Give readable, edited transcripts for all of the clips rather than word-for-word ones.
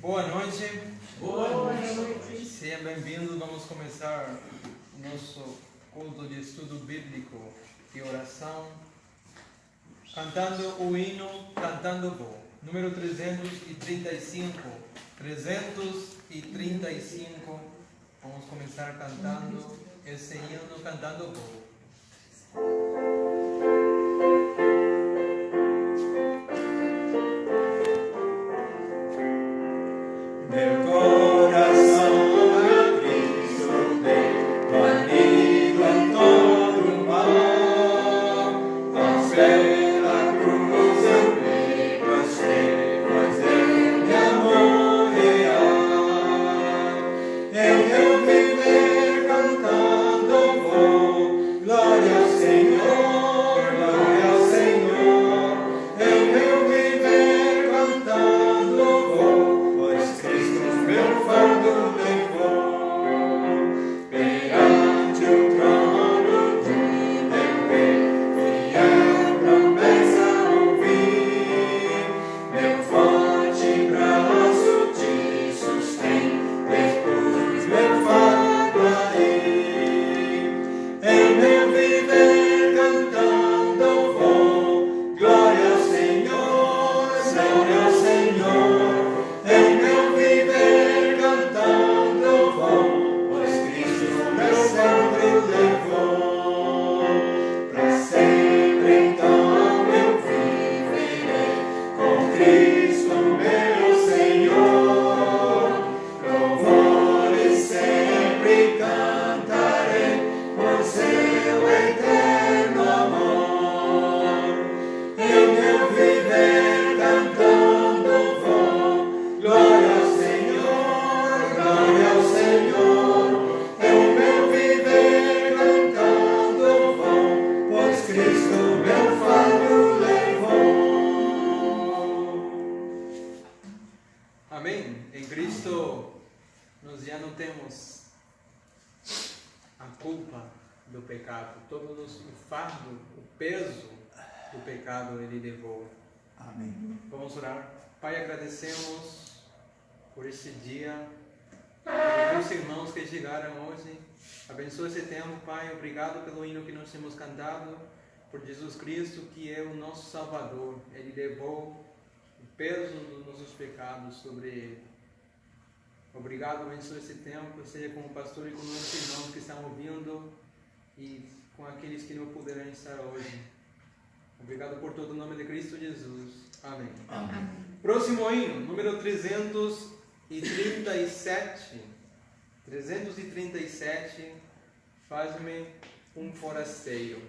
Boa noite. Boa noite. Sejam bem-vindos. Vamos começar nosso culto de estudo bíblico e oração cantando o hino Cantando Vou, número 335. 335. Vamos começar cantando esse hino Cantando Vou. Meu coração a Cristo dei, banido em todo mal. Ao pela cruz eu me prostrei, pois Ele me amou real. Em meu viver cantando vou, glória ao Senhor, glória ao Senhor. Em meu viver cantando vou, pois Cristo meu fardo levou. Perante o trono de meu bem, fiel promessa ouvi. Meu forte braço te sustém, Jesus meu fardo aí. Em meu viver cantando vou, glória ao Senhor, glória ao Senhor. Em meu viver cantando vou, pois Cristo meu fardo levou. Pra sempre então eu viverei com Cristo meu Senhor. Louvores sempre cantarei por seu eterno amor. Em meu viver cantando vou, glória ao Senhor, glória ao Senhor. Em meu viver cantando vou, pois Cristo meu fardo levou. Amém? Em Cristo nós já não temos a culpa do pecado. Todo o fardo, o peso do pecado Ele levou. Amém. Vamos orar. Pai, agradecemos por esse dia, pelos irmãos que chegaram hoje. Abençoa esse tempo, Pai. Obrigado pelo hino que nós temos cantado, por Jesus Cristo, que é o nosso Salvador. Ele levou o peso dos nossos pecados sobre Ele. Obrigado, abençoa esse tempo, seja com o pastor e com os nossos irmãos que estão ouvindo e com aqueles que não puderam estar hoje. Obrigado por todo o nome de Cristo Jesus. Amém. Amém. Próximo hino, número 337. 337. Faz-me um forasteiro.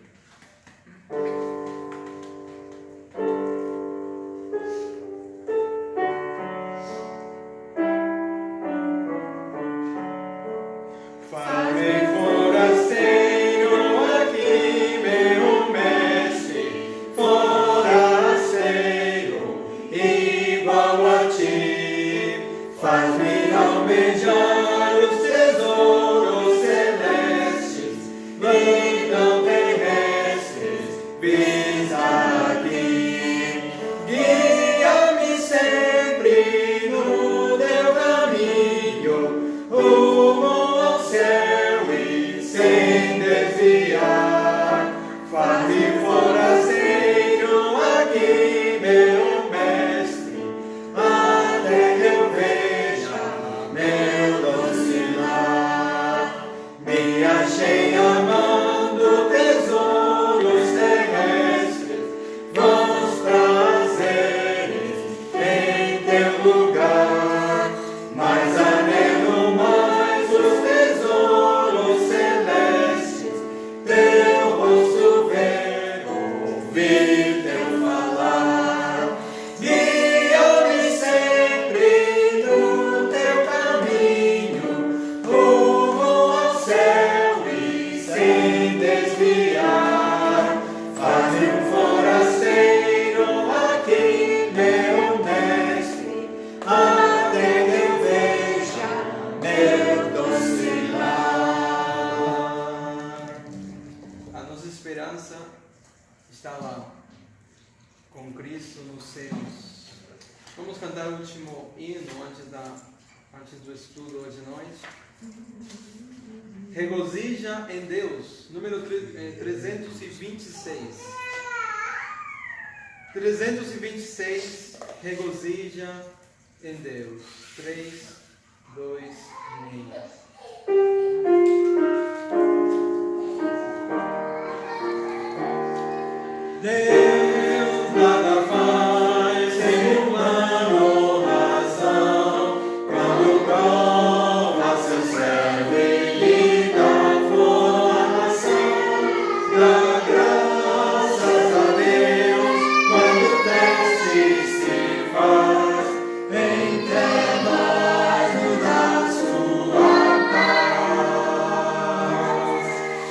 Faz-me forasteiro aqui, meu mestre, forasteiro, igual a ti. Faz-me almejar os tesouros celestes, e não terrestres, visa aqui. Guia-me sempre no teu caminho, rumo ao céu e sem desviar. Faz-me forasteiro aqui, meu mestre, até que eu veja meu cantar o último hino antes do estudo hoje à noite. Regozija em Deus, número 326. 326, regozija em Deus. 3, 2, 1. Deus nada faz sem um plano ou razão, quando prova seu servo e lhe dá formação. Dá graças a Deus quando o teste se faz, em trevas nos dá sua paz.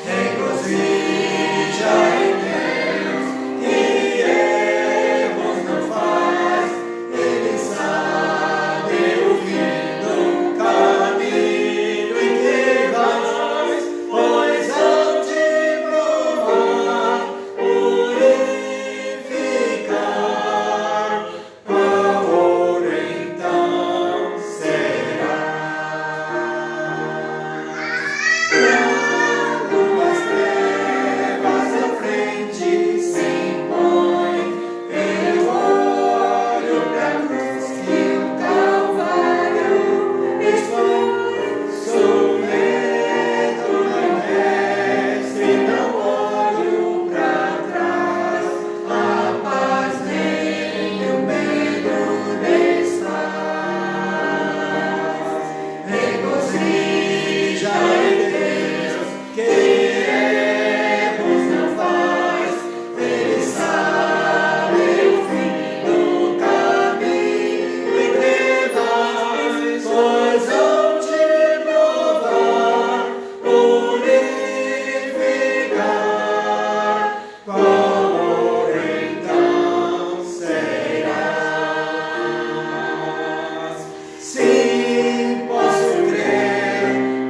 Regozija em Deus, que erros não faz, Ele sabe o fim do caminho em que vais, pois ao te provar, purificar, qual ouro então serás. Quando as trevas à frente se impõem, eu olho pra cruz que o Calvário expõe. Submeto meu mestre, não olho pra trás, a paz nem o medo desfaz. Regozija em Deus, que erros não faz, Ele sabe o fim do caminho em que vais, pois ao te provar, purificar, qual ouro então serás. Sim, posso crer,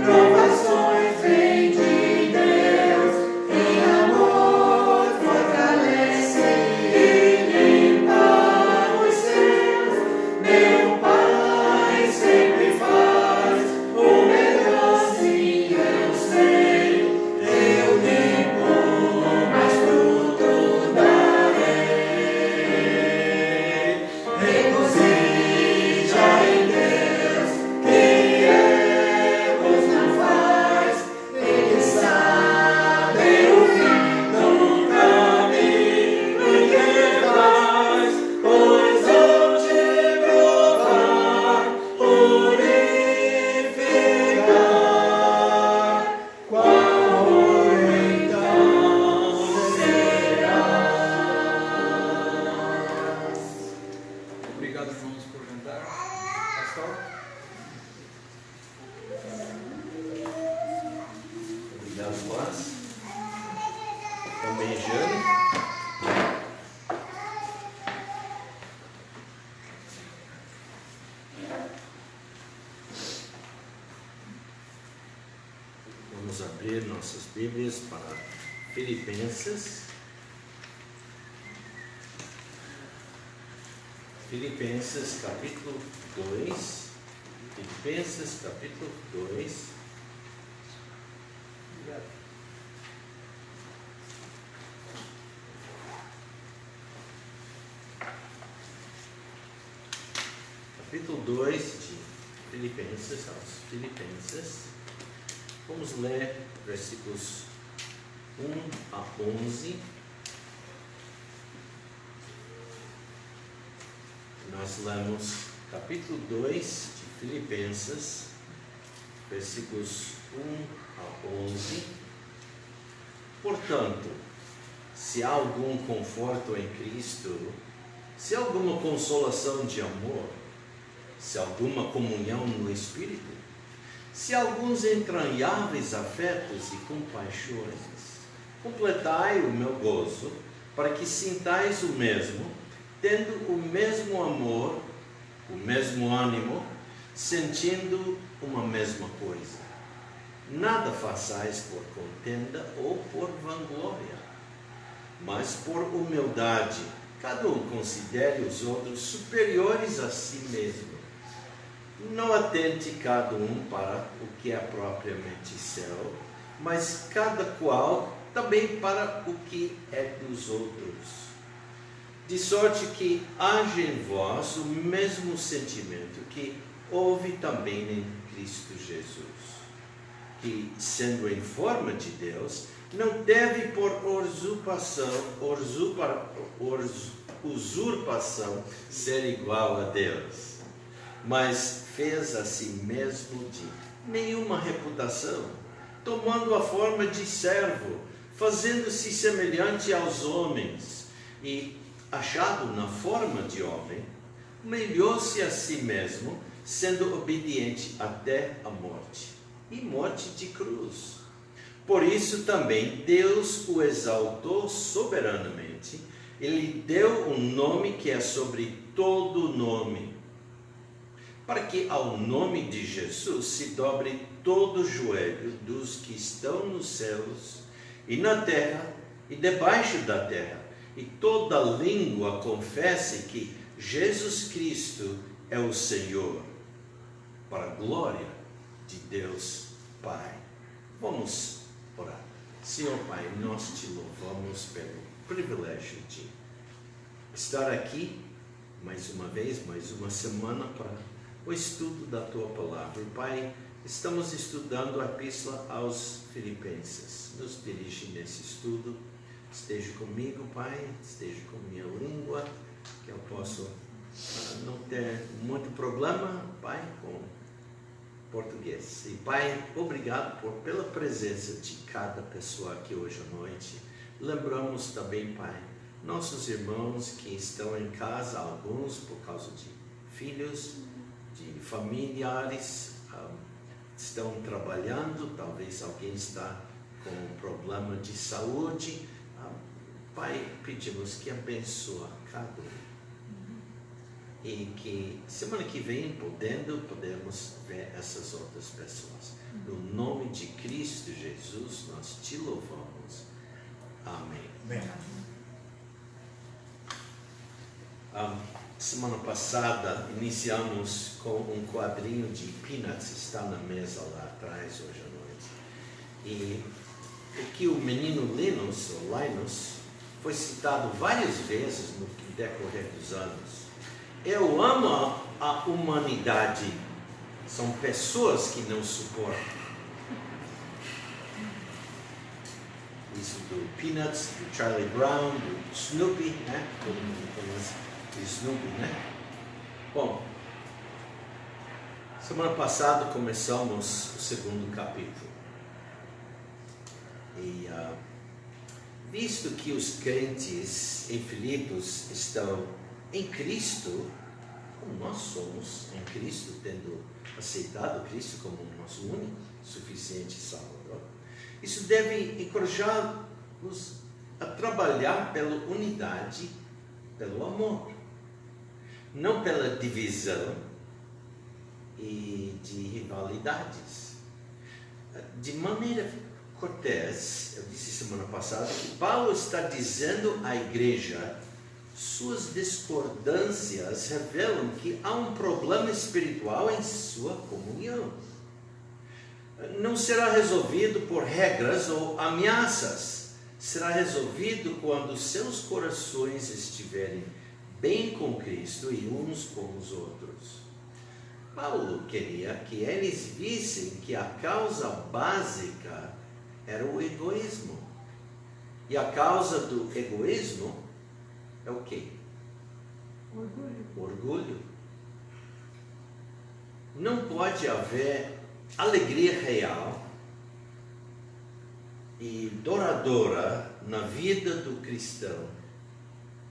provações vêm de Deus, em amor fortalece e limpa os seus. Meu Pai sempre faz o melhor, sim, eu sei. Eu limpo, mais fruto darei. Regozija em Deus, que erros não faz, Ele sabe o fim do caminho em que vais, pois ao te provar, purificar, qual ouro então serás. Obrigado, irmãos, por cantar. Pastor? Obrigado, Paz. Também, Jane. Vamos abrir nossas Bíblias para Filipenses. Filipenses capítulo 2. Filipenses capítulo 2. Obrigado. Capítulo 2 de Filipenses, aos Filipenses. Vamos ler versículos 1 a 11. Nós lemos capítulo 2 de Filipenses, versículos 1 a 11. Portanto, se há algum conforto em Cristo, se há alguma consolação de amor, se há alguma comunhão no Espírito, se há alguns entranháveis afetos e compaixões, completai o meu gozo, para que sintais o mesmo, tendo o mesmo amor, o mesmo ânimo, sentindo uma mesma coisa. Nada façais por contenda ou por vanglória, mas por humildade, cada um considere os outros superiores a si mesmo. Não atente cada um para o que é propriamente seu, mas cada qual também para o que é dos outros. De sorte que haja em vós o mesmo sentimento que houve também em Cristo Jesus, que, sendo em forma de Deus, não teve por usurpação ser igual a Deus, mas fez a si mesmo de nenhuma reputação, tomando a forma de servo, fazendo-se semelhante aos homens, e, achado na forma de homem, humilhou-se a si mesmo, sendo obediente até a morte, e morte de cruz. Por isso também Deus o exaltou soberanamente, e lhe deu um nome que é sobre todo nome, para que ao nome de Jesus se dobre todo o joelho dos que estão nos céus e na terra e debaixo da terra, e toda língua confesse que Jesus Cristo é o Senhor, para a glória de Deus Pai. Vamos orar. Senhor Pai, nós te louvamos pelo privilégio de estar aqui mais uma vez, mais uma semana para o estudo da Tua Palavra. Pai, estamos estudando a Epístola aos Filipenses. Nos dirige nesse estudo. Esteja comigo, Pai, esteja com minha língua, que eu possa não ter muito problema, Pai, com português. E, Pai, obrigado pela presença de cada pessoa aqui hoje à noite. Lembramos também, Pai, nossos irmãos que estão em casa, alguns por causa de filhos, de familiares, estão trabalhando, talvez alguém está com um problema de saúde. Pai, pedimos que abençoe cada um. E que semana que vem, podemos ver essas outras pessoas. No nome de Cristo Jesus, nós te louvamos. Amém. Semana passada, iniciamos com um quadrinho de Peanuts, está na mesa lá atrás hoje à noite. E o que o menino Linus, ou Linus, foi citado várias vezes no decorrer dos anos. Eu amo a humanidade. São pessoas que não suportam. Isso do Peanuts, do Charlie Brown, do Snoopy, né? Todo mundo conhece o Snoopy, né? Bom, semana passada começamos o segundo capítulo. E visto que os crentes em Filipos estão em Cristo, como nós somos em Cristo, tendo aceitado Cristo como o nosso único, suficiente Salvador, isso deve encorajar-nos a trabalhar pela unidade, pelo amor, não pela divisão e de rivalidades. De maneira cortês, eu disse semana passada que Paulo está dizendo à igreja: suas discordâncias revelam que há um problema espiritual em sua comunhão. Não será resolvido por regras ou ameaças. Será resolvido quando seus corações estiverem bem com Cristo e uns com os outros. Paulo queria que eles vissem que a causa básica era o egoísmo. E a causa do egoísmo é o quê? Orgulho. Não pode haver alegria real e duradoura na vida do cristão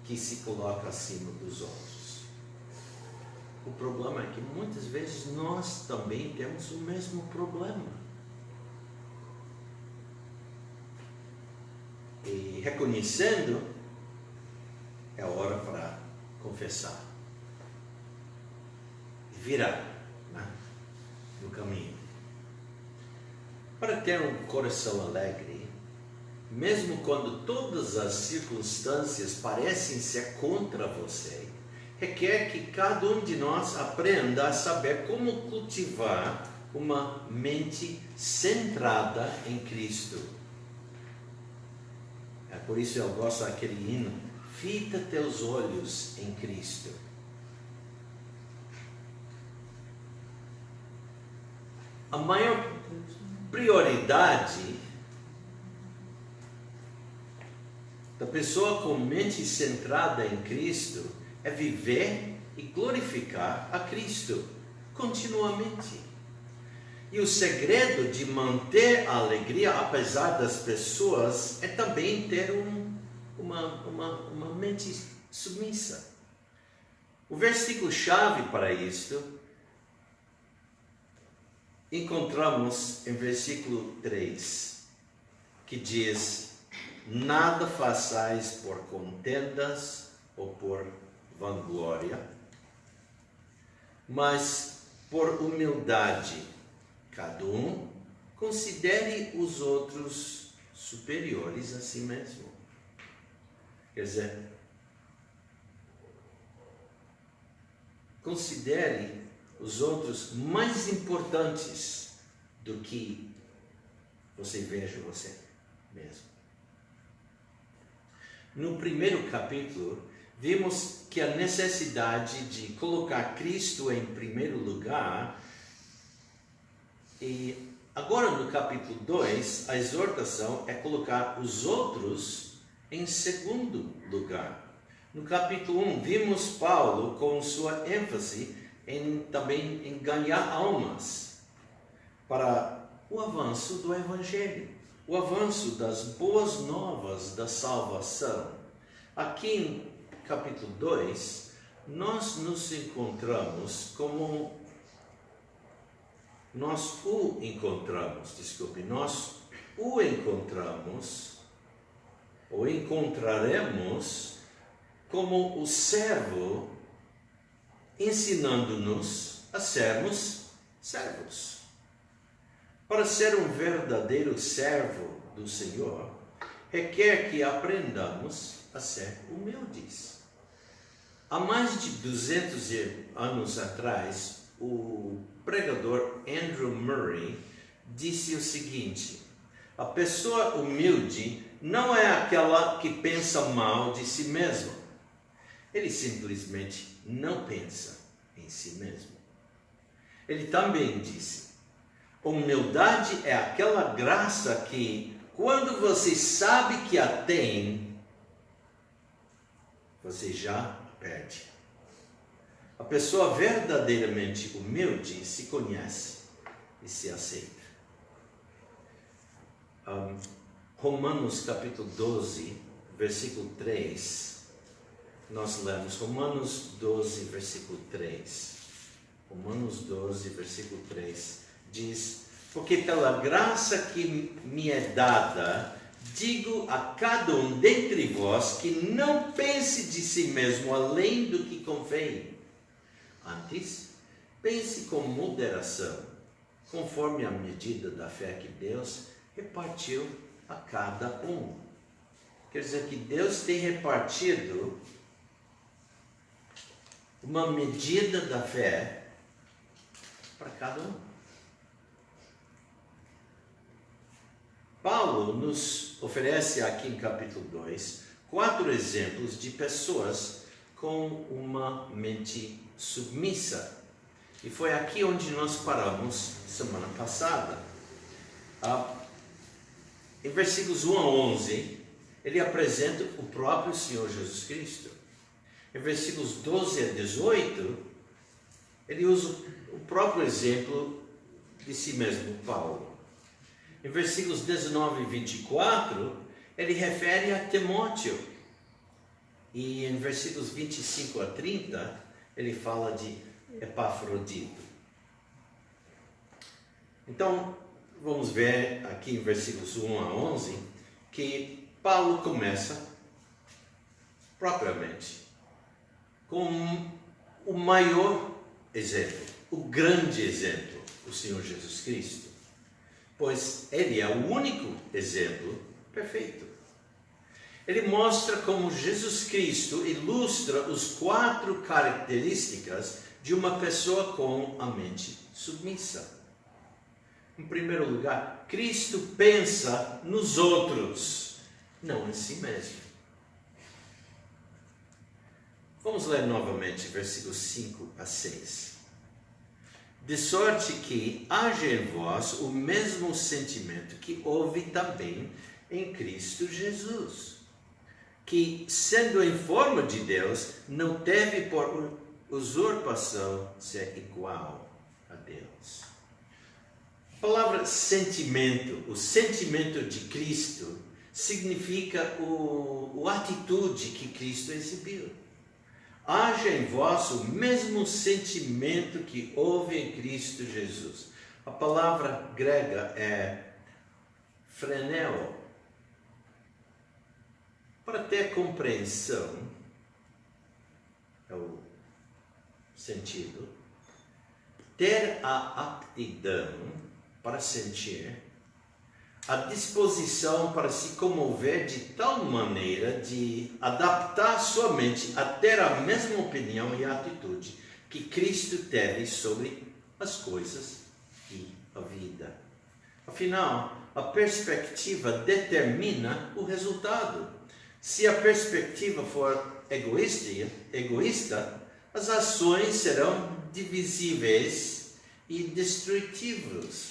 que se coloca acima dos outros. O problema é que muitas vezes nós também temos o mesmo problema. E reconhecendo, é hora para confessar, virar, né, no caminho. Para ter um coração alegre, mesmo quando todas as circunstâncias parecem ser contra você, requer que cada um de nós aprenda a saber como cultivar uma mente centrada em Cristo. É por isso eu gosto daquele hino: fita teus olhos em Cristo. A maior prioridade da pessoa com mente centrada em Cristo é viver e glorificar a Cristo continuamente. E o segredo de manter a alegria apesar das pessoas é também ter uma mente submissa. O versículo-chave para isto encontramos em versículo 3, que diz: nada façais por contendas ou por vanglória, mas por humildade, cada um considere os outros superiores a si mesmo. Quer dizer, considere os outros mais importantes do que você veja você mesmo. No primeiro capítulo, vimos que a necessidade de colocar Cristo em primeiro lugar, e agora no capítulo 2, a exortação é colocar os outros em segundo lugar. No capítulo 1, vimos Paulo com sua ênfase também em ganhar almas para o avanço do Evangelho, o avanço das boas novas da salvação. Aqui em capítulo 2, nós nos encontramos como nós o encontramos ou encontraremos como o servo, ensinando-nos a sermos servos. Para ser um verdadeiro servo do Senhor, requer que aprendamos a ser humildes. Há mais de 200 anos atrás, o pregador Andrew Murray disse o seguinte: a pessoa humilde não é aquela que pensa mal de si mesma. Ele simplesmente não pensa em si mesmo. Ele também disse: humildade é aquela graça que, quando você sabe que a tem, você já a perde. A pessoa verdadeiramente humilde se conhece e se aceita. Romanos capítulo 12, versículo 3. Nós lemos Romanos 12, versículo 3. Romanos 12, versículo 3 diz: porque pela graça que me é dada, digo a cada um dentre vós que não pense de si mesmo além do que convém. Antes, pense com moderação, conforme a medida da fé que Deus repartiu a cada um. Quer dizer que Deus tem repartido uma medida da fé para cada um. Paulo nos oferece aqui em capítulo 2 4 exemplos de pessoas com uma mente submissa. E foi aqui onde nós paramos semana passada. Em versículos 1 a 11, ele apresenta o próprio Senhor Jesus Cristo. Em versículos 12 a 18, ele usa o próprio exemplo de si mesmo, Paulo. Em versículos 19 e 24, ele refere a Timóteo. E em versículos 25 a 30, ele fala de Epafrodito. Então, vamos ver aqui em versículos 1 a 11, que Paulo começa propriamente com o maior exemplo, o grande exemplo, o Senhor Jesus Cristo. Pois ele é o único exemplo perfeito. Ele mostra como Jesus Cristo ilustra as 4 características de uma pessoa com a mente submissa. Em primeiro lugar, Cristo pensa nos outros, não em si mesmo. Vamos ler novamente versículos 5 a 6. De sorte que haja em vós o mesmo sentimento que houve também em Cristo Jesus, que, sendo em forma de Deus, não teve por usurpação ser igual a Deus. A palavra sentimento, o sentimento de Cristo, significa a atitude que Cristo exibiu. Haja em vós o mesmo sentimento que houve em Cristo Jesus. A palavra grega é phreneo. Para ter compreensão, é o sentido, ter a aptidão para sentir, a disposição para se comover de tal maneira de adaptar sua mente a ter a mesma opinião e atitude que Cristo teve sobre as coisas e a vida. Afinal, a perspectiva determina o resultado. Se a perspectiva for egoísta, as ações serão divisíveis e destrutivas.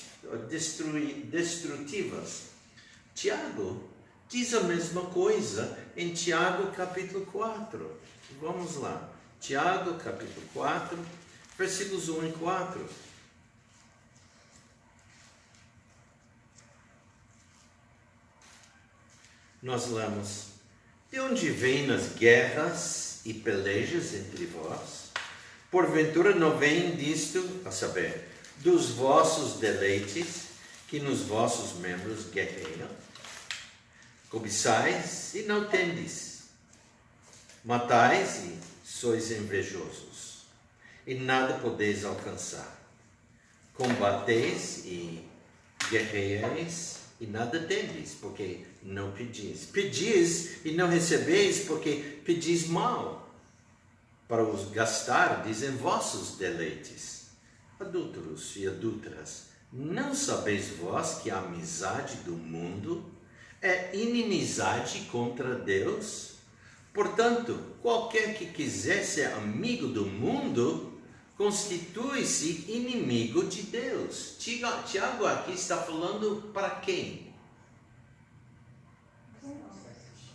Tiago diz a mesma coisa em Tiago capítulo 4. Vamos lá. Tiago capítulo 4, versículos 1 e 4. Nós lemos: de onde vêm as guerras e pelejas entre vós? Porventura não vem disto, a saber, dos vossos deleites, que nos vossos membros guerreiam? Cobiçais e não tendes, matais e sois invejosos, e nada podeis alcançar. Combateis e guerreais e nada tendes, porque não pedis. Pedis e não recebeis, porque pedis mal, para os gastardes em vossos deleites. Adúlteros e adúlteras, não sabeis vós que a amizade do mundo é inimizade contra Deus? Portanto, qualquer que quiser ser amigo do mundo, constitui-se inimigo de Deus. Tiago aqui está falando para quem?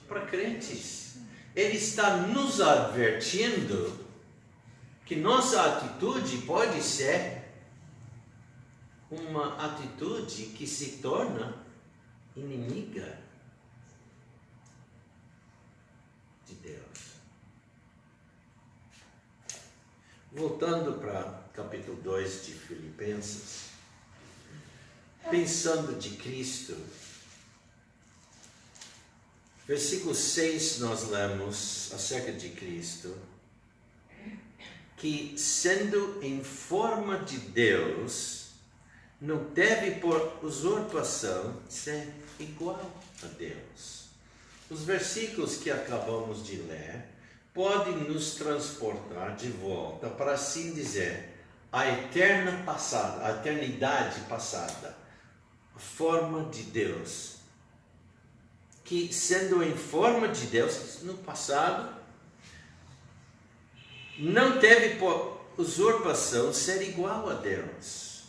Para crentes. Ele está nos advertindo que nossa atitude pode ser uma atitude que se torna inimiga de Deus. Voltando para capítulo 2 de Filipenses, pensando de Cristo, versículo 6 nós lemos acerca de Cristo, que sendo em forma de Deus, não deve por usurpação ser igual a Deus. Os versículos que acabamos de ler podem nos transportar de volta, para assim dizer, a eternidade passada, a forma de Deus, que sendo em forma de Deus no passado, não teve por usurpação ser igual a Deus.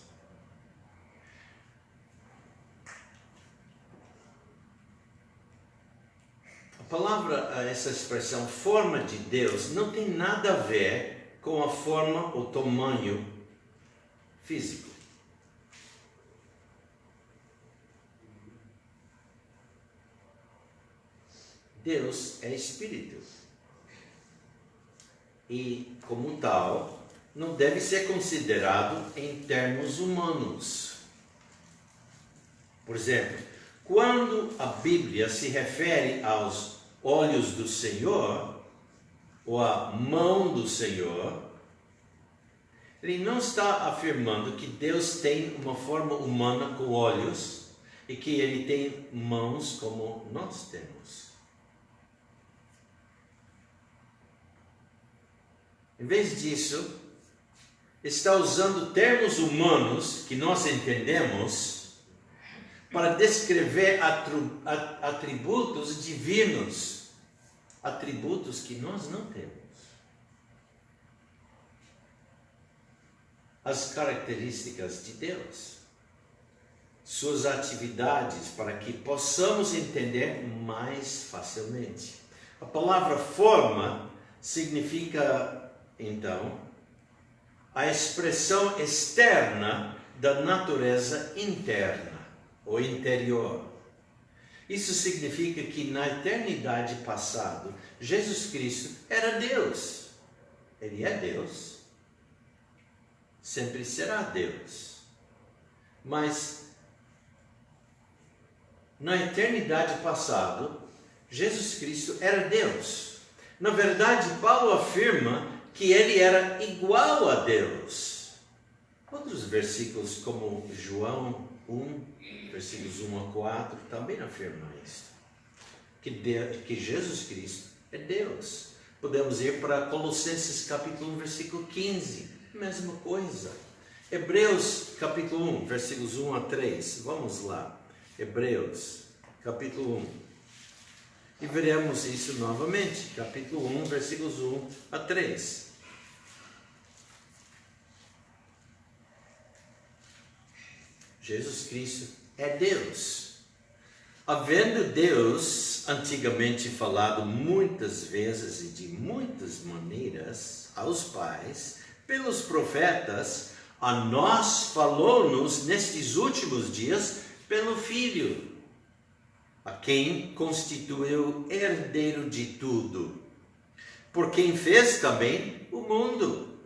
A palavra, essa expressão, forma de Deus, não tem nada a ver com a forma ou tamanho físico. Deus é espírito. E, como tal, não deve ser considerado em termos humanos. Por exemplo, quando a Bíblia se refere aos olhos do Senhor, ou à mão do Senhor, ele não está afirmando que Deus tem uma forma humana com olhos e que ele tem mãos como nós temos. Em vez disso, está usando termos humanos que nós entendemos para descrever atributos divinos, atributos que nós não temos. As características de Deus, suas atividades, para que possamos entender mais facilmente. A palavra forma significa, então, a expressão externa da natureza interna, ou interior. Isso significa que na eternidade passada, Jesus Cristo era Deus. Ele é Deus. Sempre será Deus. Mas na eternidade passada, Jesus Cristo era Deus. Na verdade, Paulo afirma que ele era igual a Deus. Outros versículos, como João 1, versículos 1 a 4, também afirmam isso. Que Jesus Cristo é Deus. Podemos ir para Colossenses capítulo 1, versículo 15. Mesma coisa. Hebreus capítulo 1, versículos 1 a 3. Vamos lá. Hebreus capítulo 1. E veremos isso novamente. Capítulo 1, versículos 1 a 3. Jesus Cristo é Deus. Havendo Deus antigamente falado muitas vezes e de muitas maneiras aos pais, pelos profetas, a nós falou-nos nestes últimos dias pelo Filho, a quem constituiu herdeiro de tudo, por quem fez também o mundo,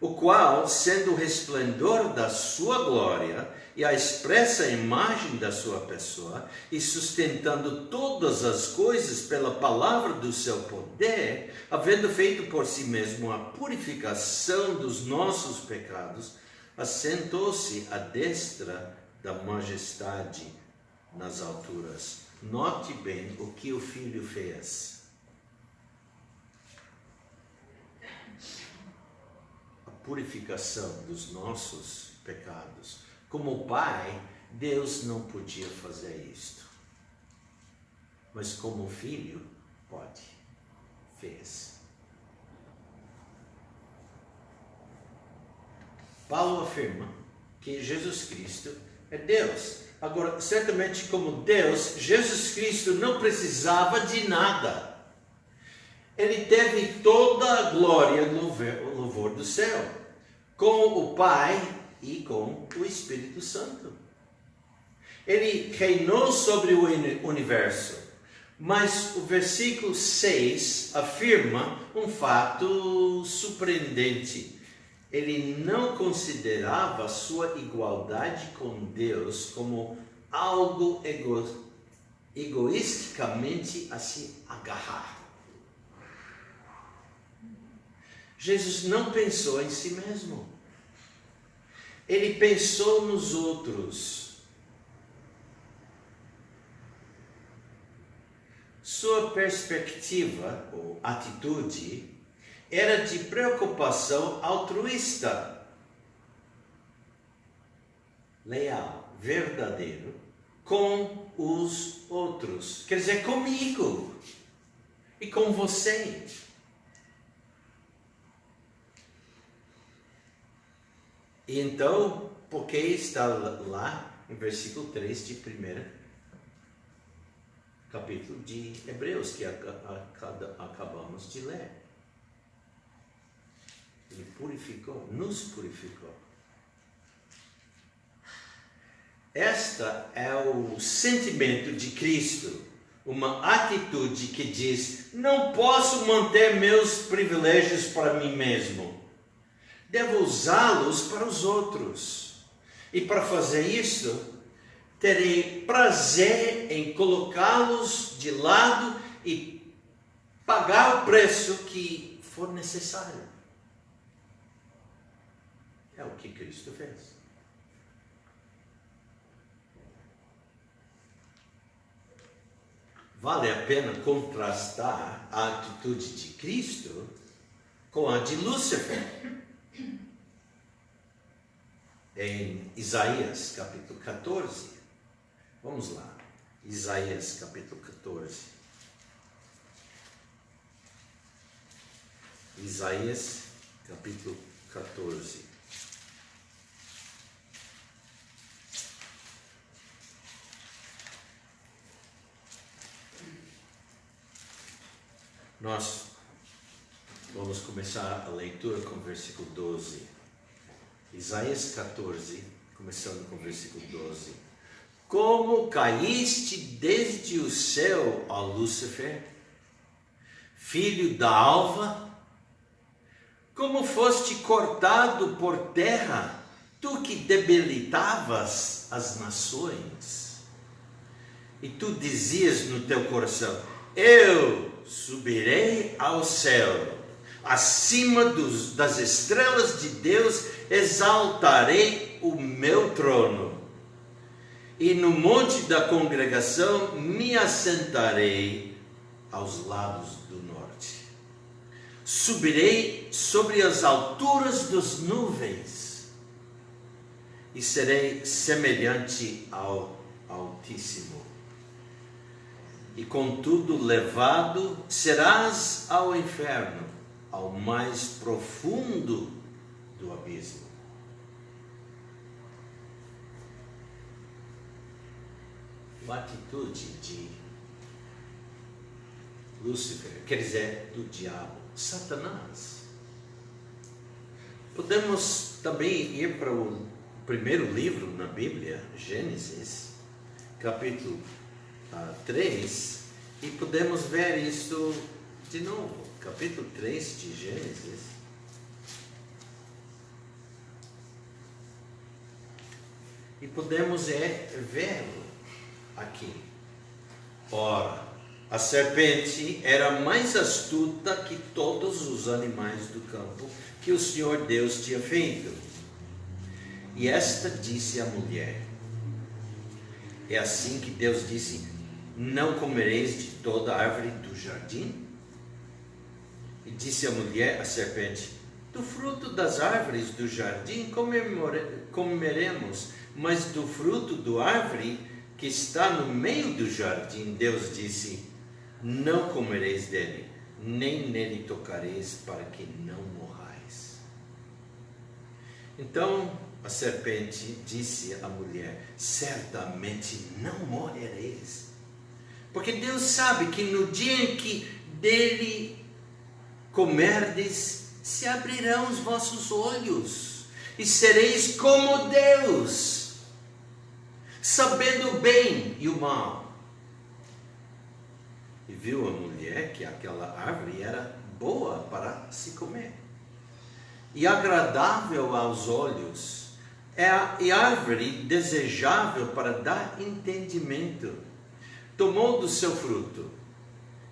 o qual, sendo o resplendor da sua glória e a expressa imagem da sua pessoa, e sustentando todas as coisas pela palavra do seu poder, havendo feito por si mesmo a purificação dos nossos pecados, assentou-se à destra da majestade nas alturas. Note bem o que o Filho fez. A purificação dos nossos pecados. Como Pai, Deus não podia fazer isto. Mas como Filho, pode. Fez. Paulo afirma que Jesus Cristo é Deus. Agora, certamente como Deus, Jesus Cristo não precisava de nada. Ele teve toda a glória e o louvor do céu, com o Pai e com o Espírito Santo. Ele reinou sobre o universo, mas o versículo 6 afirma um fato surpreendente. Ele não considerava sua igualdade com Deus como algo egoisticamente a se agarrar. Jesus não pensou em si mesmo. Ele pensou nos outros. Sua perspectiva ou atitude era de preocupação altruísta, leal, verdadeiro, com os outros. Quer dizer, comigo e com você. E então, por que está lá em versículo 3 de 1º capítulo de Hebreus, que acabamos de ler? Ele purificou, nos purificou. Esta é o sentimento de Cristo, uma atitude que diz: não posso manter meus privilégios para mim mesmo. Devo usá-los para os outros. E para fazer isso, terei prazer em colocá-los de lado e pagar o preço que for necessário. É o que Cristo fez. Vale a pena contrastar a atitude de Cristo com a de Lúcifer. Em Isaías capítulo 14. Vamos lá. Isaías capítulo 14. Isaías capítulo 14. Nós vamos começar a leitura com o versículo 12. Isaías 14, começando com o versículo 12. Como caíste desde o céu, ó Lúcifer, filho da alva? Como foste cortado por terra, tu que debilitavas as nações? E tu dizias no teu coração: eu subirei ao céu, acima das estrelas de Deus exaltarei o meu trono, e no monte da congregação me assentarei aos lados do norte. Subirei sobre as alturas das nuvens, e serei semelhante ao Altíssimo. E contudo levado serás ao inferno, ao mais profundo do abismo. A atitude de Lúcifer, quer dizer, do diabo, Satanás. Podemos também ir para o primeiro livro na Bíblia, Gênesis, capítulo 3, e podemos ver isto de novo, capítulo 3 de Gênesis. E podemos vê-lo aqui. Ora, a serpente era mais astuta que todos os animais do campo que o Senhor Deus tinha feito. E esta disse à mulher: é assim que Deus disse: não comereis de toda a árvore do jardim? E disse a mulher à serpente: do fruto das árvores do jardim comeremos, mas do fruto da árvore que está no meio do jardim, Deus disse: não comereis dele, nem nele tocareis, para que não morrais. Então a serpente disse à mulher: certamente não morrereis, porque Deus sabe que no dia em que dele comerdes, se abrirão os vossos olhos, e sereis como Deus, sabendo o bem e o mal. E viu a mulher que aquela árvore era boa para se comer, e agradável aos olhos, e árvore desejável para dar entendimento. Tomou do seu fruto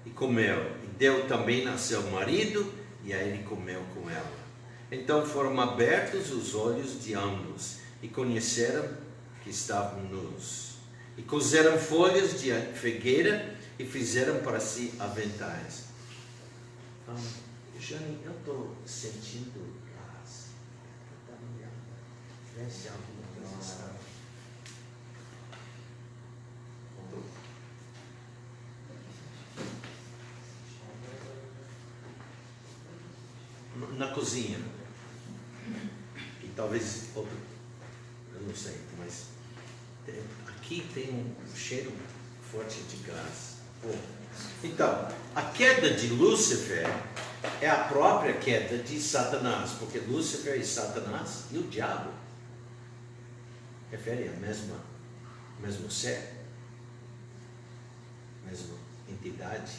e comeu, e deu também a seu marido, e a ele comeu com ela. Então foram abertos os olhos de ambos, e conheceram que estavam nus, e cozeram folhas de figueira, e fizeram para si aventais. Jane, eu estou sentindo gás. Vê se alguma coisa está. Na cozinha. E talvez outro. Eu não sei, mas aqui tem um cheiro forte de gás. Então, a queda de Lúcifer é a própria queda de Satanás, porque Lúcifer e Satanás e o diabo referem a mesmo ser, mesma entidade.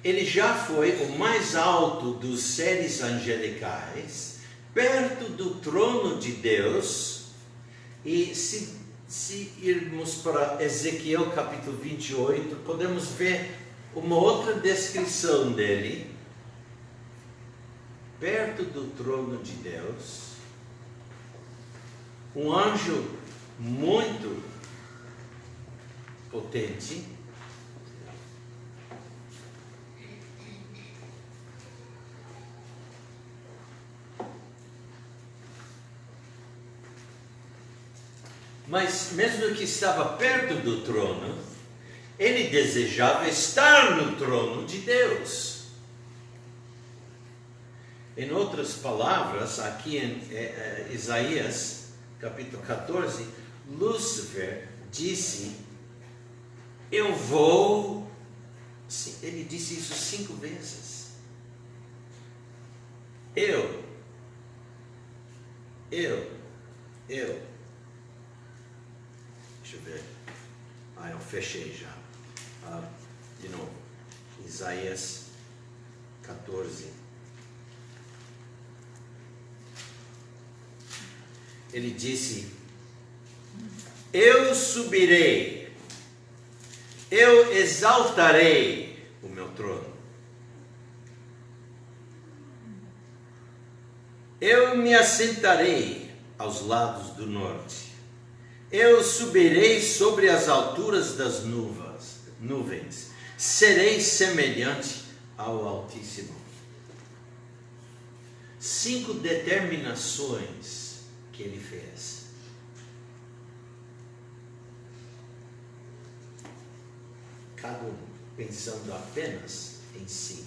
Ele já foi o mais alto dos seres angelicais, perto do trono de Deus. E se irmos para Ezequiel capítulo 28, podemos ver uma outra descrição dele, perto do trono de Deus, um anjo muito potente, Mas mesmo que estava perto do trono, ele desejava estar no trono de Deus. Em outras palavras, aqui em Isaías, capítulo 14, Lúcifer disse, eu vou... Ele disse isso 5 vezes. Eu. Deixa eu ver. Eu fechei já. De novo. Isaías 14. Ele disse, eu subirei, eu exaltarei o meu trono. Eu me assentarei aos lados do norte. Eu subirei sobre as alturas das nuvens. Serei semelhante ao Altíssimo. 5 determinações que ele fez. Cada um pensando apenas em si,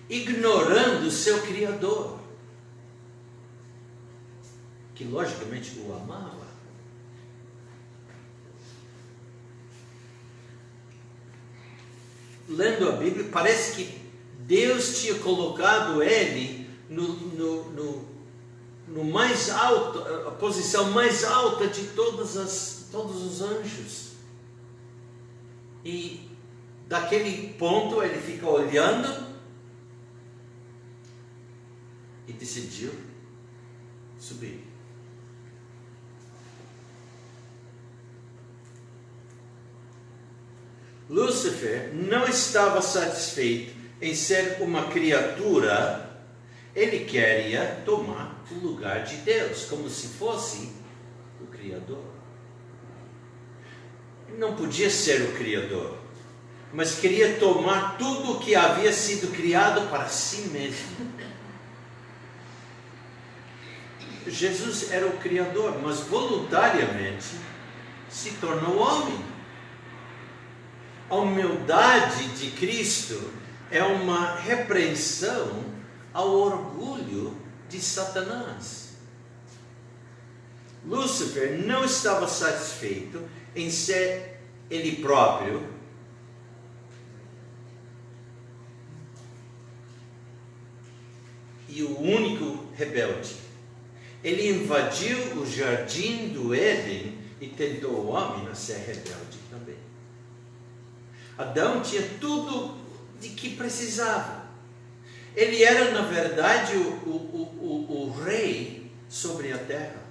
ignorando o seu Criador, que logicamente o amava. Lendo a Bíblia, parece que Deus tinha colocado ele no mais alto, a posição mais alta de todos os anjos. E daquele ponto ele fica olhando e decidiu subir. Lúcifer não estava satisfeito em ser uma criatura, ele queria tomar o lugar de Deus, como se fosse o Criador. Ele não podia ser o Criador, mas queria tomar tudo o que havia sido criado para si mesmo. Jesus era o Criador, mas voluntariamente se tornou homem. A humildade de Cristo é uma repreensão ao orgulho de Satanás. Lúcifer não estava satisfeito em ser ele próprio, e o único rebelde. Ele invadiu o jardim do Éden e tentou o homem a ser rebelde também. Adão tinha tudo de que precisava. Ele era, na verdade, o rei sobre a terra,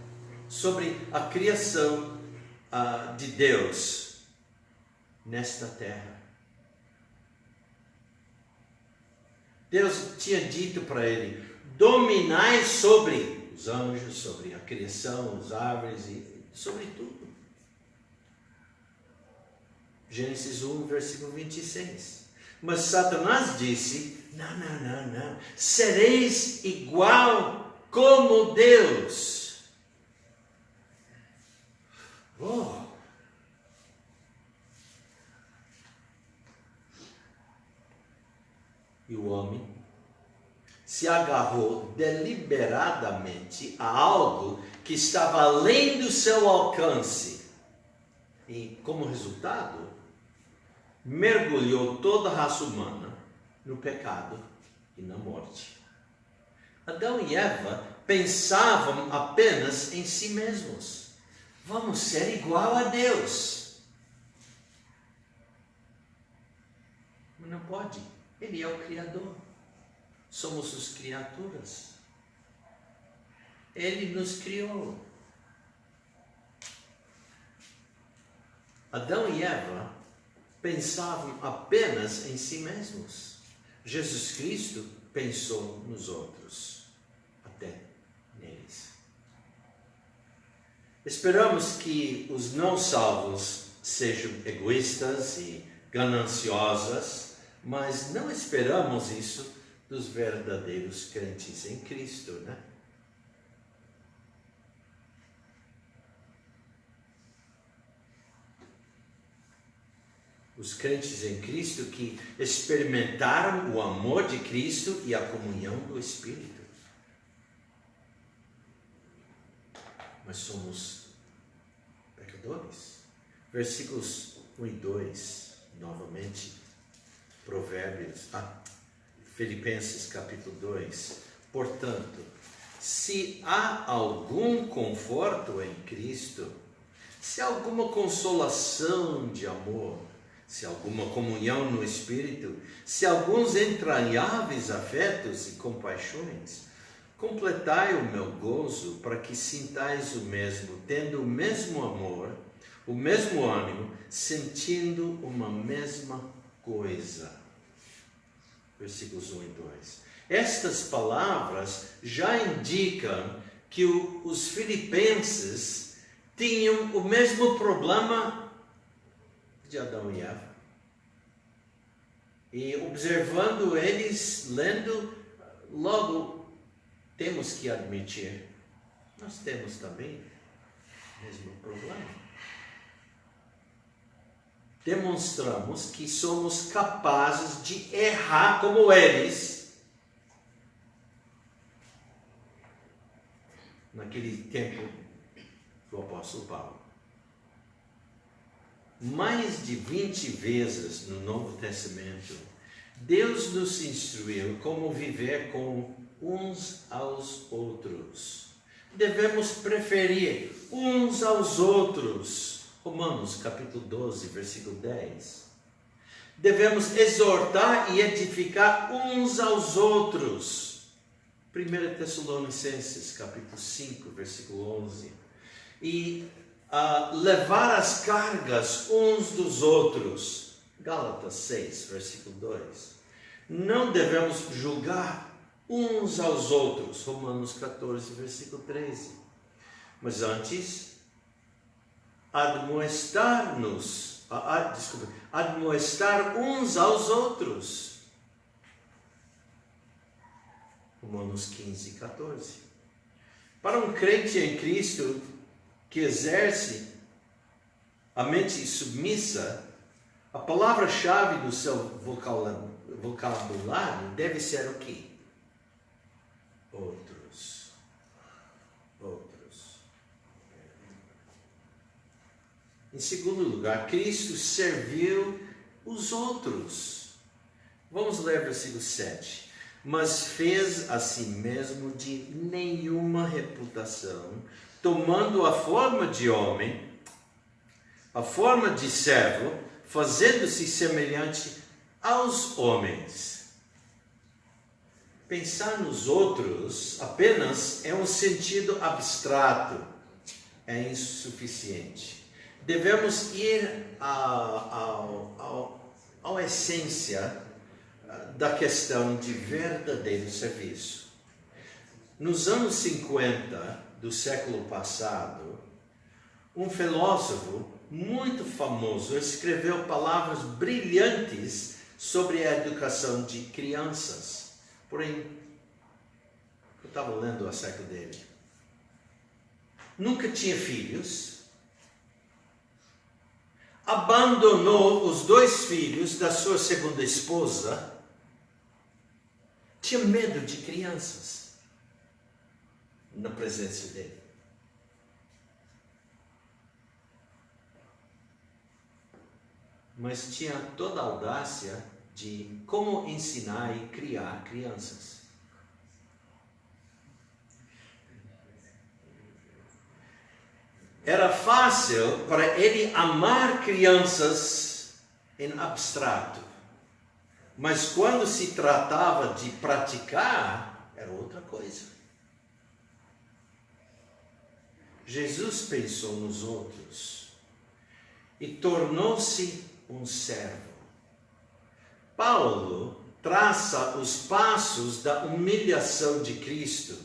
sobre a criação de Deus nesta terra. Deus tinha dito para ele, dominai sobre os anjos, sobre a criação, as árvores e sobre tudo. Gênesis 1, versículo 26. Mas Satanás disse, não, sereis igual como Deus. Oh. E o homem se agarrou deliberadamente a algo que estava além do seu alcance. E, como resultado, mergulhou toda a raça humana no pecado e na morte. Adão e Eva pensavam apenas em si mesmos. Vamos ser igual a Deus. Mas não pode. Ele é o Criador. Somos as criaturas. Ele nos criou. Adão e Eva pensavam apenas em si mesmos. Jesus Cristo pensou nos outros, até neles. Esperamos que os não salvos sejam egoístas e gananciosas, mas não esperamos isso dos verdadeiros crentes em Cristo, né? Os crentes em Cristo que experimentaram o amor de Cristo e a comunhão do Espírito. Mas somos pecadores. Versículos 1 e 2, novamente, Filipenses capítulo 2. Portanto, se há algum conforto em Cristo, se há alguma consolação de amor, se há alguma comunhão no Espírito, se há alguns entranháveis afetos e compaixões, completai o meu gozo para que sintais o mesmo, tendo o mesmo amor, o mesmo ânimo, sentindo uma mesma coisa. Versículos 1 e 2. Estas palavras já indicam que os filipenses tinham o mesmo problema de Adão e Eva. E observando eles, lendo, logo temos que admitir, nós temos também o mesmo problema. Demonstramos que somos capazes de errar como eles naquele tempo do apóstolo Paulo. Mais de 20 vezes no Novo Testamento, Deus nos instruiu como viver com uns aos outros. Devemos preferir uns aos outros. Romanos capítulo 12, versículo 10. Devemos exortar e edificar uns aos outros. 1 Tessalonicenses capítulo 5, versículo 11. E levar as cargas uns dos outros. Gálatas 6, versículo 2. Não devemos julgar uns aos outros. Romanos 14, versículo 13. Mas antes, admoestar uns aos outros. Romanos 15, 14. Para um crente em Cristo que exerce a mente submissa, a palavra-chave do seu vocabulário deve ser o quê? Outros. Em segundo lugar, Cristo serviu os outros. Vamos ler versículo 7. Mas fez a si mesmo de nenhuma reputação, tomando a forma de homem, a forma de servo, fazendo-se semelhante aos homens. Pensar nos outros apenas é um sentido abstrato, é insuficiente. Devemos ir à essência da questão de verdadeiro serviço. Nos anos 50 do século passado, um filósofo muito famoso escreveu palavras brilhantes sobre a educação de crianças. Porém, eu estava lendo acerca dele. Nunca tinha filhos. Abandonou os 2 filhos da sua segunda esposa. Tinha medo de crianças na presença dele. Mas tinha toda a audácia de como ensinar e criar crianças. Era fácil para ele amar crianças em abstrato. Mas quando se tratava de praticar, era outra coisa. Jesus pensou nos outros e tornou-se um servo. Paulo traça os passos da humilhação de Cristo.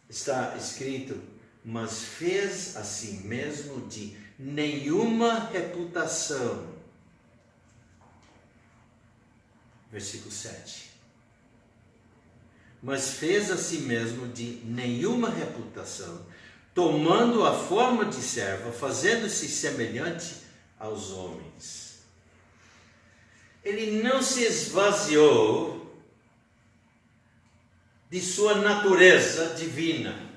Está escrito, mas fez a si mesmo de nenhuma reputação. Versículo 7. Mas fez a si mesmo de nenhuma reputação, tomando a forma de servo, fazendo-se semelhante aos homens. Ele não se esvaziou de sua natureza divina,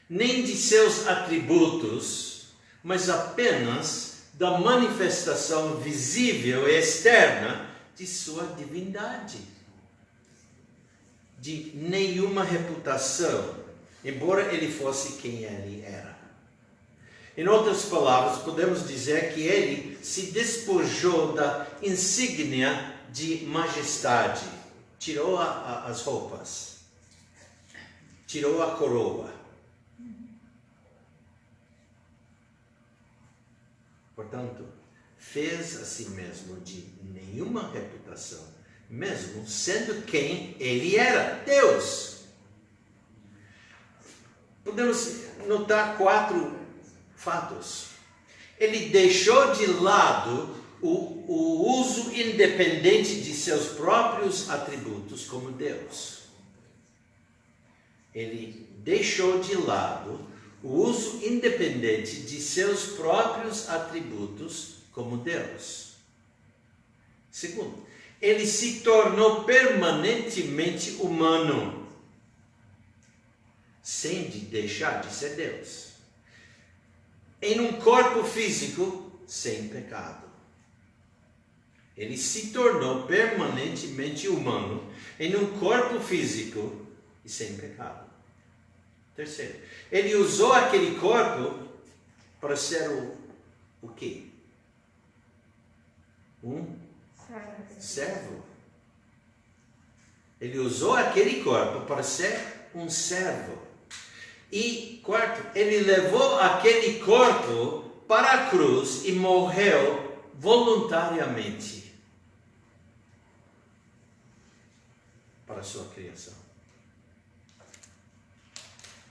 nem de seus atributos, mas apenas da manifestação visível e externa de sua divindade. De nenhuma reputação, embora ele fosse quem ele era. Em outras palavras, podemos dizer que ele se despojou da insígnia de majestade, tirou as roupas, tirou a coroa. Portanto, fez a si mesmo de nenhuma reputação, mesmo sendo quem ele era, Deus. Podemos notar 4 fatos. Ele deixou de lado o uso independente de seus próprios atributos como Deus. Ele deixou de lado o uso independente de seus próprios atributos como Deus. Segundo, ele se tornou permanentemente humano, sem deixar de ser Deus. Em um corpo físico sem pecado. Ele se tornou permanentemente humano em um corpo físico e sem pecado. Terceiro, ele usou aquele corpo para ser o quê? Um servo. Ele usou aquele corpo para ser um servo. E quarto, ele levou aquele corpo para a cruz e morreu voluntariamente para a sua criação.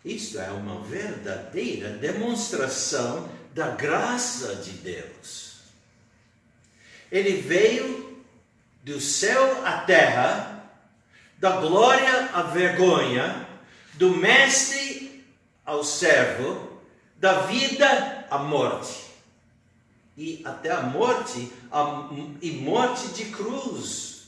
Isto é uma verdadeira demonstração da graça de Deus. Ele veio do céu à terra, da glória à vergonha, do mestre ao servo, da vida à morte. E até a morte, e morte de cruz.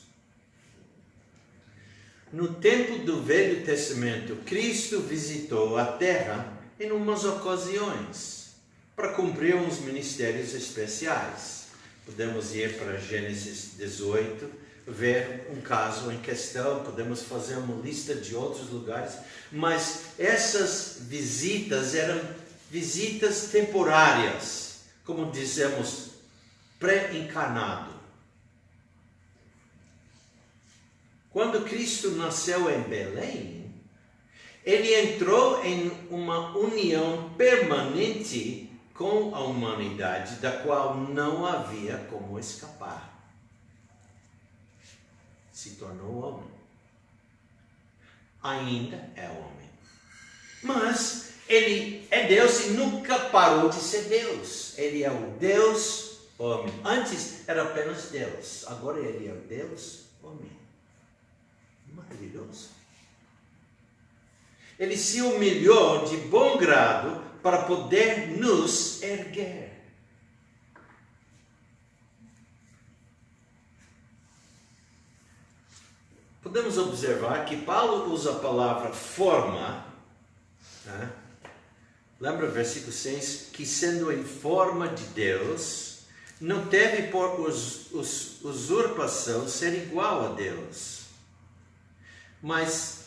No tempo do Velho Testamento, Cristo visitou a terra em umas ocasiões para cumprir uns ministérios especiais. Podemos ir para Gênesis 18, ver um caso em questão, podemos fazer uma lista de outros lugares, mas essas visitas eram visitas temporárias, como dizemos, pré-encarnado. Quando Cristo nasceu em Belém, ele entrou em uma união permanente com a humanidade, da qual não havia como escapar. Se tornou homem. Ainda é homem. Mas ele é Deus e nunca parou de ser Deus. Ele é o Deus homem. Antes era apenas Deus. Agora ele é o Deus homem. Maravilhoso. Ele se humilhou de bom grado para poder nos erguer. Podemos observar que Paulo usa a palavra forma, né? Lembra o versículo 6? Que sendo em forma de Deus, não teve por usurpação ser igual a Deus. Mas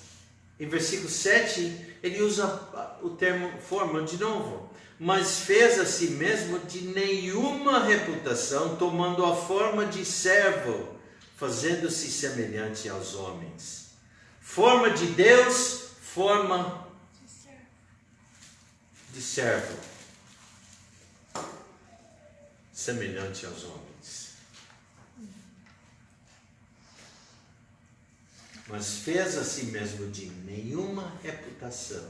em versículo 7, ele usa o termo forma de novo. Mas fez a si mesmo de nenhuma reputação, tomando a forma de servo, fazendo-se semelhante aos homens. Forma de Deus, forma de servo. Semelhante aos homens. Mas fez a si mesmo de nenhuma reputação,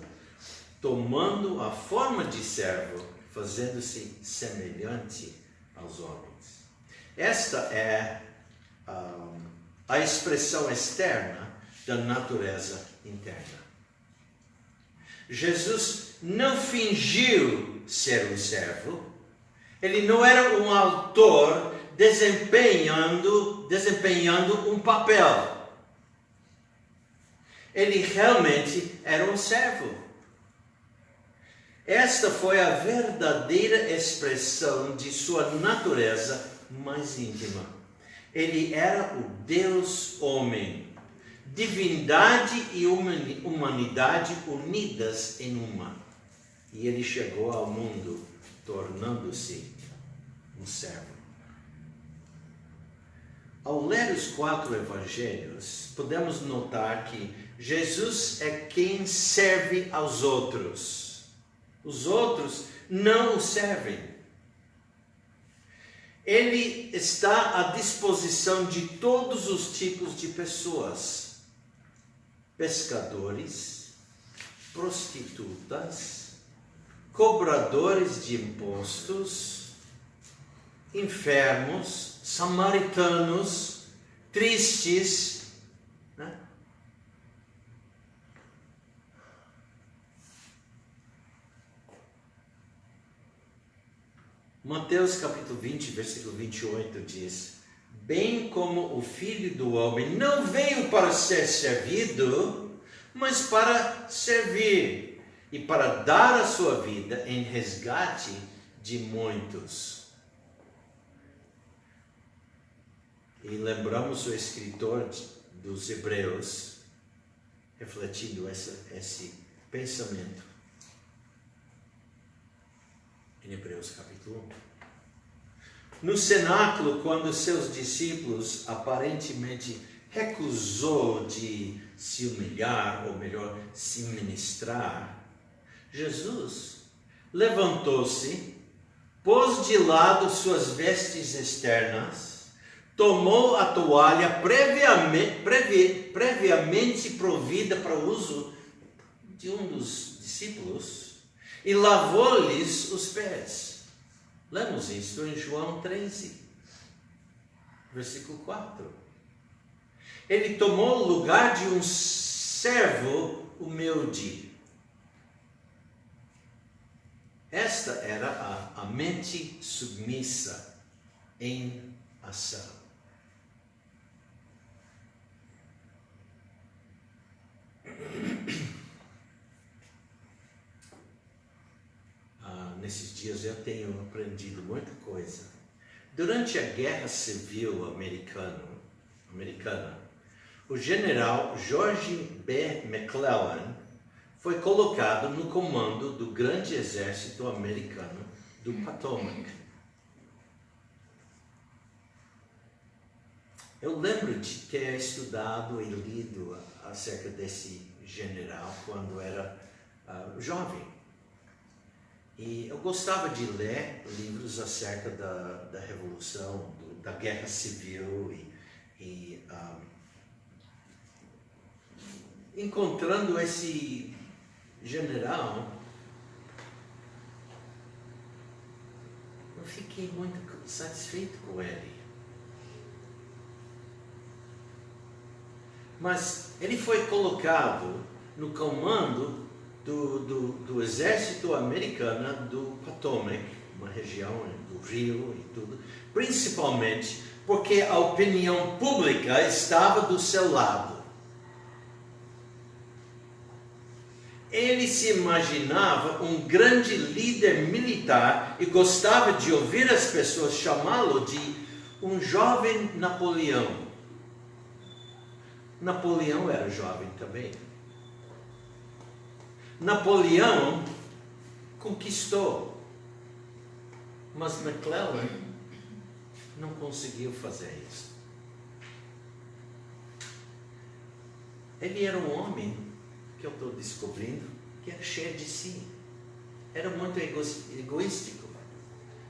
tomando a forma de servo, fazendo-se semelhante aos homens. Esta é a expressão externa da natureza interna. Jesus não fingiu ser um servo, Ele não era um autor desempenhando um papel. Ele realmente era um servo. Esta foi a verdadeira expressão de sua natureza mais íntima. Ele era o Deus homem, divindade e humanidade unidas em uma. E ele chegou ao mundo tornando-se um servo. Ao ler os 4 evangelhos, podemos notar que Jesus é quem serve aos outros. Os outros não o servem. Ele está à disposição de todos os tipos de pessoas. Pescadores, prostitutas, cobradores de impostos, enfermos, samaritanos, tristes, né? Mateus capítulo 20, versículo 28 diz: bem como o Filho do Homem não veio para ser servido, mas para servir e para dar a sua vida em resgate de muitos. E lembramos o escritor dos Hebreus refletindo esse pensamento em Hebreus capítulo 1. No cenáculo, quando seus discípulos aparentemente recusou de se humilhar, ou melhor, se ministrar, Jesus levantou-se, pôs de lado suas vestes externas, tomou a toalha previamente provida para o uso de um dos discípulos e lavou-lhes os pés. Lemos isso em João 13, versículo 4. Ele tomou o lugar de um servo humilde. Esta era a mente submissa em ação. Nesses dias eu tenho aprendido muita coisa. Durante a Guerra Civil Americana, o general George B. McClellan foi colocado no comando do grande exército americano do Potomac. Eu lembro de ter estudado e lido acerca desse general quando era jovem. E eu gostava de ler livros acerca da Revolução, da Guerra Civil encontrando esse general, eu fiquei muito satisfeito com ele. Mas ele foi colocado no comando do exército americano do Potomac, uma região do rio e tudo, principalmente porque a opinião pública estava do seu lado. Ele se imaginava um grande líder militar e gostava de ouvir as pessoas chamá-lo de um jovem Napoleão. Napoleão era jovem também. Napoleão conquistou, mas McClellan não conseguiu fazer isso. Ele era um homem, que eu estou descobrindo, que era cheio de si. Era muito egoístico.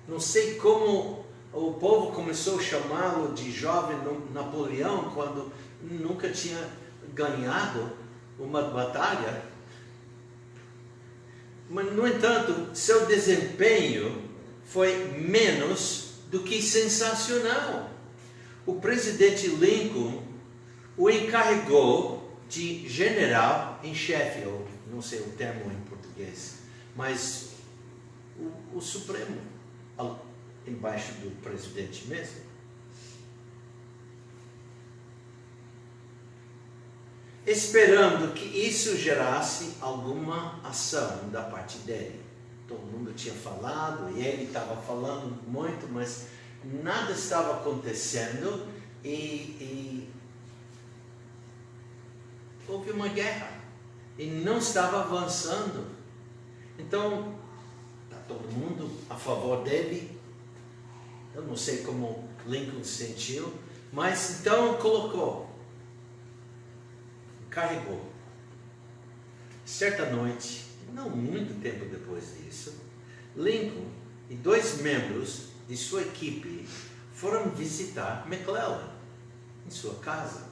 Não sei como o povo começou a chamá-lo de jovem Napoleão quando nunca tinha ganhado uma batalha. Mas, no entanto, seu desempenho foi menos do que sensacional. O presidente Lincoln o encarregou de general em chefe, ou não sei o termo em português, mas o Supremo, embaixo do presidente mesmo. Esperando que isso gerasse alguma ação da parte dele. Todo mundo tinha falado e ele estava falando muito, mas nada estava acontecendo e houve uma guerra e não estava avançando. Então, está todo mundo a favor dele. Eu não sei como Lincoln se sentiu, mas então carregou. Certa noite, não muito tempo depois disso, Lincoln e 2 membros de sua equipe foram visitar McClellan em sua casa,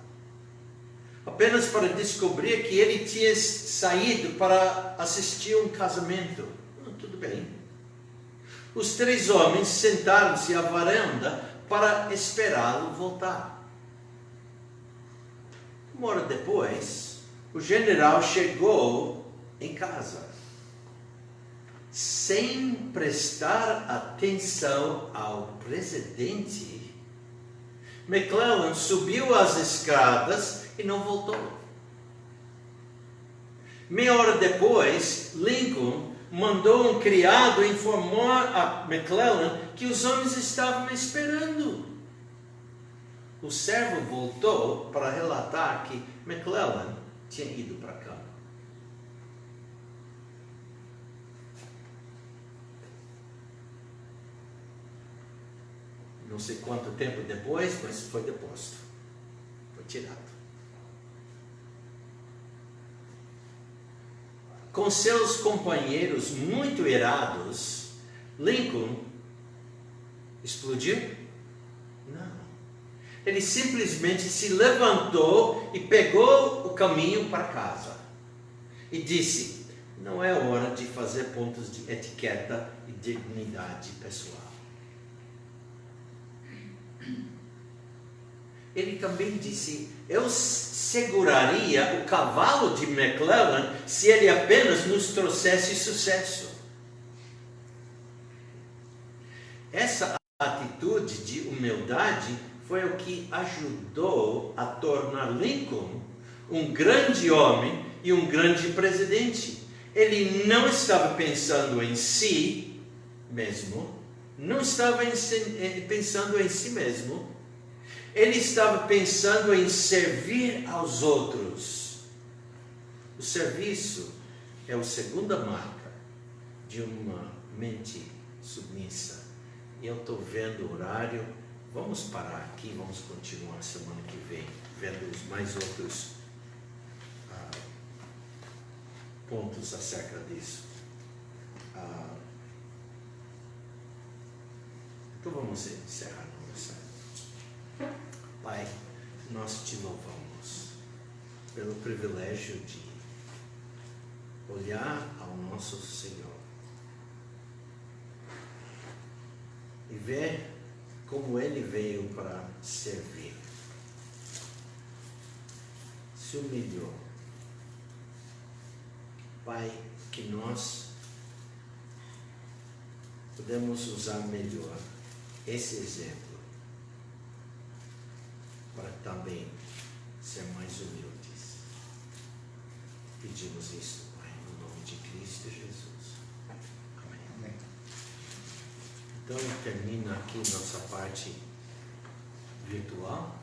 apenas para descobrir que ele tinha saído para assistir a um casamento. Tudo bem. Os 3 homens sentaram-se à varanda para esperá-lo voltar. Uma hora depois, o general chegou em casa, sem prestar atenção ao presidente. McClellan subiu as escadas e não voltou. Meia hora depois, Lincoln mandou um criado informar a McClellan que os homens estavam esperando. O servo voltou para relatar que McClellan tinha ido para a cama. Não sei quanto tempo depois, mas foi deposto. Foi tirado. Com seus companheiros muito irados, Lincoln explodiu? Não. Ele simplesmente se levantou e pegou o caminho para casa. E disse: não é hora de fazer pontos de etiqueta e dignidade pessoal. Ele também disse: eu seguraria o cavalo de McClellan se ele apenas nos trouxesse sucesso. Essa atitude de humildade foi o que ajudou a tornar Lincoln um grande homem e um grande presidente. Ele não estava pensando em si mesmo, não estava pensando em si mesmo, ele estava pensando em servir aos outros. O serviço é a segunda marca de uma mente submissa. E eu estou vendo o horário. Vamos parar aqui, vamos continuar semana que vem, vendo os mais outros pontos acerca disso. Então vamos encerrar a conversa. Pai, nós te louvamos pelo privilégio de olhar ao nosso Senhor e ver como Ele veio para servir, se humilhou. Pai, que nós podemos usar melhor esse exemplo para também ser mais humildes. Pedimos isso, Pai, no nome de Cristo Jesus. Amém. Então termina aqui nossa parte virtual.